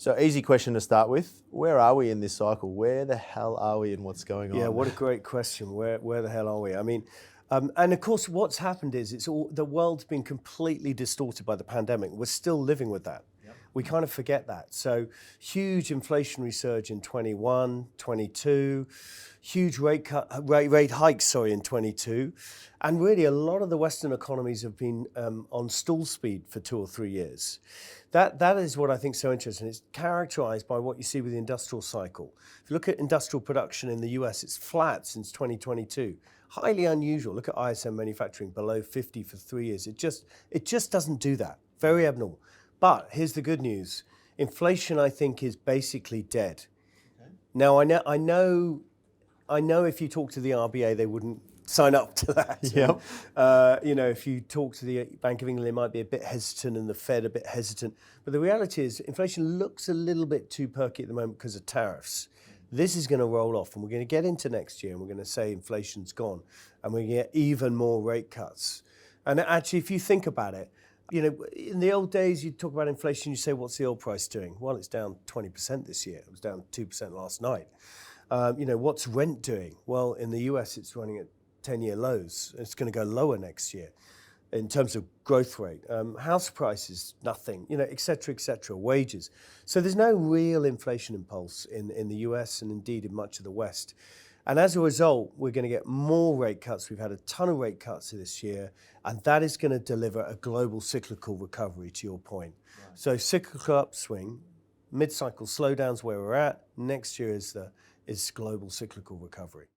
So easy question to start with. Where are we in this cycle? Where the hell are we and what's going on? Yeah, what a great question. Where the hell are we? I mean, and of course, what's happened is the world's been completely distorted by the pandemic. We're still living with that. Yep. We kind of forget that. So huge inflationary surge in 21, 22, huge rate hikes, in 22. And really a lot of the Western economies have been on stall speed for 2 or 3 years. That is what I think is so interesting. It's characterized by what you see with the industrial cycle. If you look at industrial production in the US, it's flat since 2022. Highly unusual. Look at ISM manufacturing below 50 for 3 years. It just doesn't do that. Very abnormal. But here's the good news. Inflation, I think, is basically dead. Okay. Now, I know if you talk to the RBA, they wouldn't sign up to that. Yep. And, if you talk to the Bank of England, they might be a bit hesitant and the Fed a bit hesitant. But the reality is inflation looks a little bit too perky at the moment because of tariffs. This is going to roll off and we're going to get into next year and we're going to say inflation's gone and we're going to get even more rate cuts. And actually, if you think about it, in the old days, you'd talk about inflation, you say, what's the oil price doing? Well, it's down 20% this year. It was down 2% last night. What's rent doing? Well, in the US, it's running at 10-year lows. It's going to go lower next year in terms of growth rate. House prices, nothing, et cetera, wages. So there's no real inflation impulse in the US and indeed in much of the West. And as a result, we're going to get more rate cuts. We've had a ton of rate cuts this year, and that is going to deliver a global cyclical recovery, to your point. Right. So cyclical upswing, mid-cycle slowdowns where we're at. Next year is global cyclical recovery.